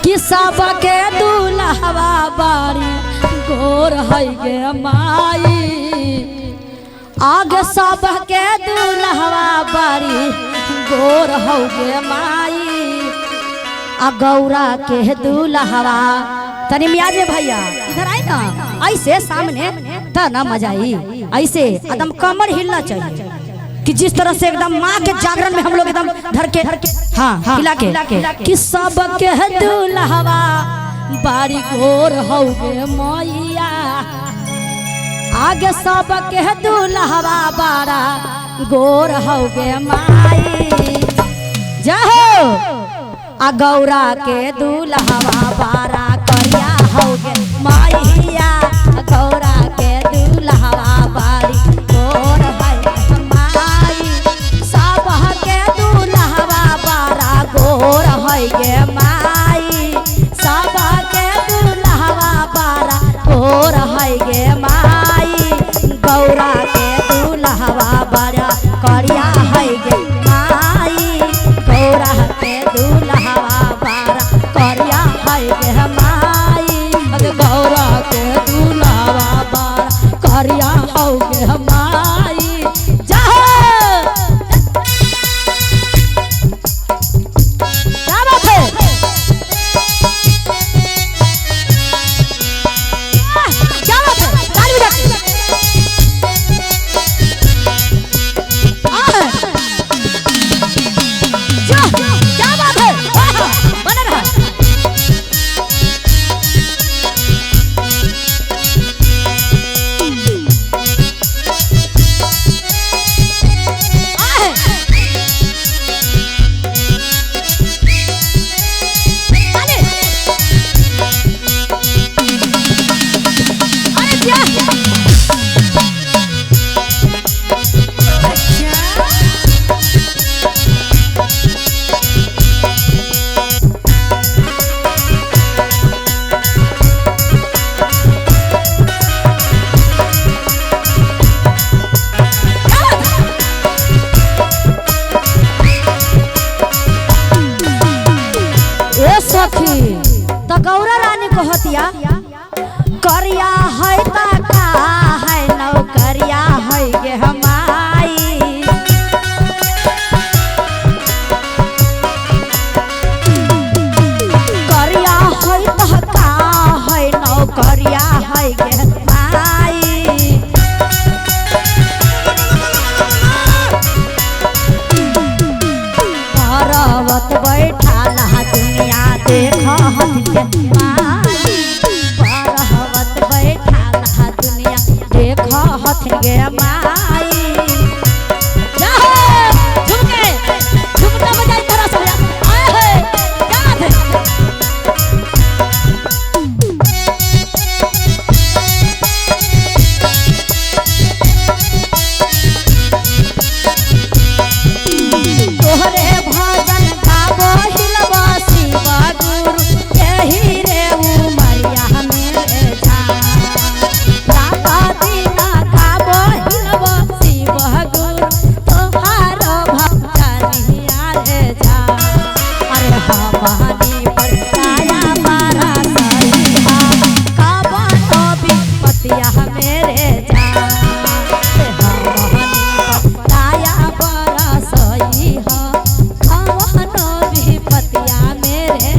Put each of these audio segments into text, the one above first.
कि सबके दूल्हा बारी गोर है गे माई आगे सबके दूल्हा बारी गोर हो गे माई आ गौरा के दूल्हा तनी मियाज में भैया इधर आई ना ऐसे सामने तो ना मजा आई ऐसे एकदम कमर हिलना चाहिए कि जिस तरह से एकदम माँ के जागरण में हम लोग एकदम धर के हाँ हिला के कि सबके दूल्हा बारी गोर हो गे मैया आगे सबके दूल्हा बारा गोर हो गे माई जाहो आ गौरा के दूल्हा बारा करिया हो गे मैया गौरा के दूल्हा बारी गोर है माई सबके दूल्हा बारा गोर है गे माई सबके दूल्हा बारा गोर है गे माई गौरा के दूल्हा बारा करिया है गे माई गौरा के दूल्हा बारा करिया है गे माई गौरा के दूल्हा बारा करिया हो गे माई जाओ क्या बात है क्या बात है ताली बजा क्या बात है बना रहा तो गौरा रानी कहतिया करिया है ता का है नौकरिया है गे हमाई करिया है ता का है नौकरिया है गे हमाई पर्वत बैठा दुनिया देख माई पर्वत बैठा दुनिया देख हथिन गे माई झुमका बजाई तरह से आए है क्या बात है तोहरे भजन गाबो हिलबो शिव गुरु यही रे उमरिया मेरे जान राता दिन गाबो हिलबो शिव गुरु तोहार भक्तनिया रे जान अरे हमनी पर दया मारा सही काबा तो विपतिया मेरे जान हमनी पर दया मारा सही पतिया मेरे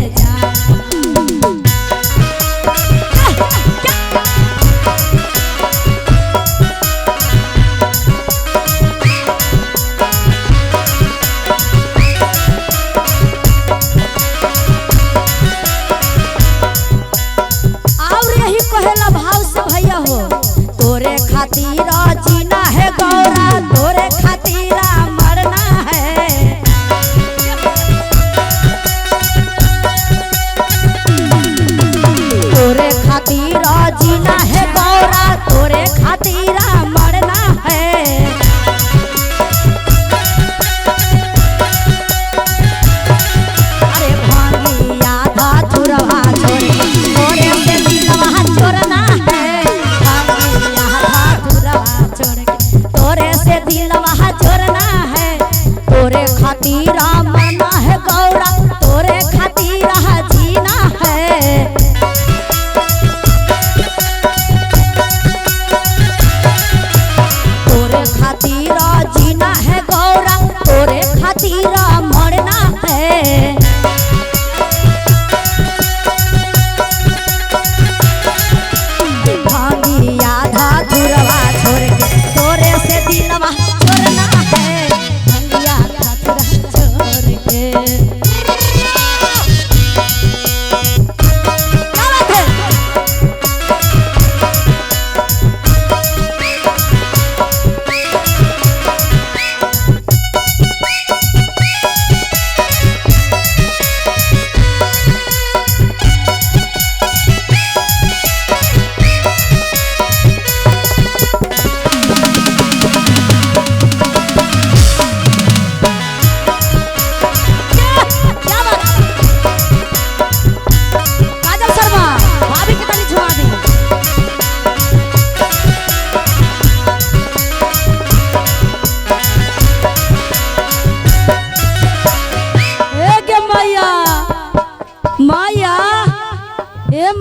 और यही कहेला भाव से भैया हो तोरे खातिर जीना है गौरा तोरे खातिर मरना है तोरे खातिर जीना है गौरा तोरे खातिर मरना है अरे भांगिया था चुरवा छोरी तोरे से दिलवा छोड़ना है भांगिया था चुरवा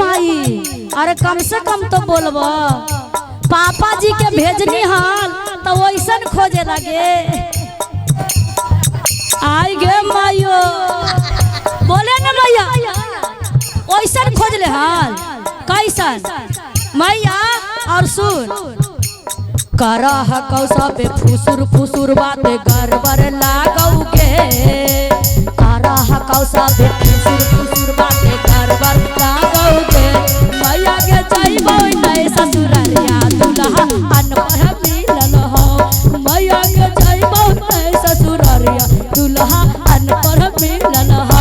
माई अरे कम से कम तो बोलबो पापा जी के भेजनी हाल तो वैसन खोजे लगे आई गे मायो बोले न मैया वैसन खोज ले हाल कैसन मैया और सुन करह कौसा पे फुसुर फुसुर बाते गड़बड़ लागौ के करह कौसा पे फुसुर फुसुर बाते गड़बड़ लागौ के मैया के जाइबो नै ससुरारिया दुल्हा अनपढ़ मिलल हो मैया के जाइबो नै ससुरारिया दुल्हा अनपढ़ मिलल हो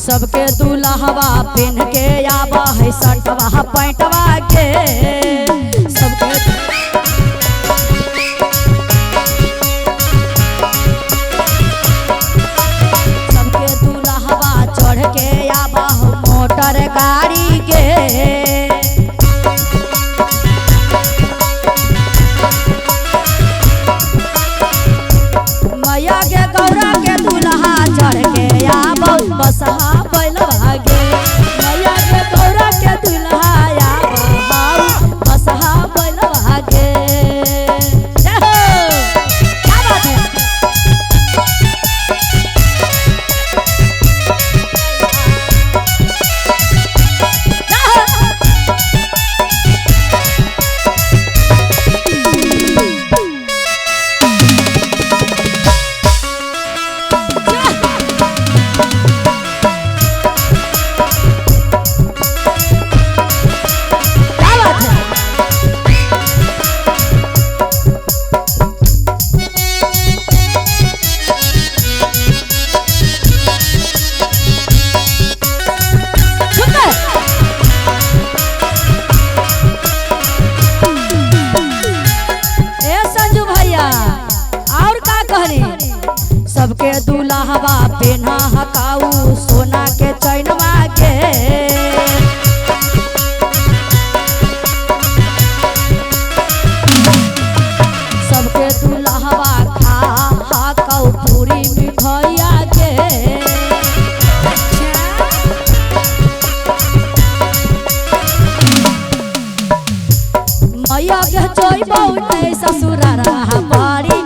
सबके दूल्हवा पहन के आवा है शर्टवा पैंटवा के सबके दूल्हवा चढ़ के आवा है मोटर गाड़ी के मैया के गौरा के दूल्हा चढ़ के आवा बसहा बैलवा गे मैया के गौरा के दूल्हा आवा बसहा बैलवा गे क्या बात है सबके दूल्हवा पेन्हा हकाऊ सोना के चैनवा के सबके दूल्हवा खा हकाऊ पूरी मिठाइया के मैया के जइबौ नै ससुरारा बाड़ी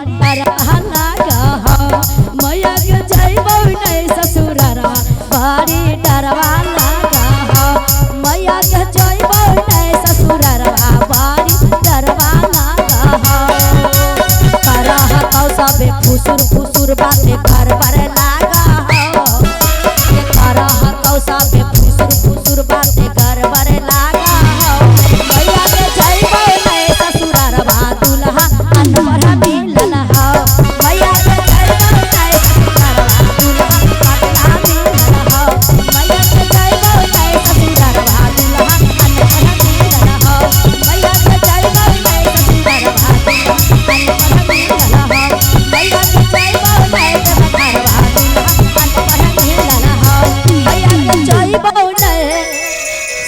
मैया के जइबौ नै ससुरारा बाड़ी डरवा लागा मैया के जइबौ नै ससुरारा बाड़ी डरवा लागा करह कौसा बे फुसुर फुसुर बाते घर पर लागा करह कौसा बे फुसुर फुसुर बाते घर पर लागा मैया के जइबौ नै ससुरारा दुल्हा अनपढ़ मिलल हो मैया के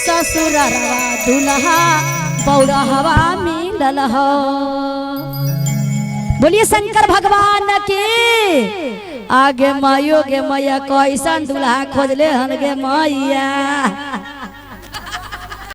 ससुरारा दुल्हा पौरहवा मिलल हो। बोलिए शंकर भगवान के आगे मायो गे मैया कैसन दुल्हा खोजले हन गे मैया।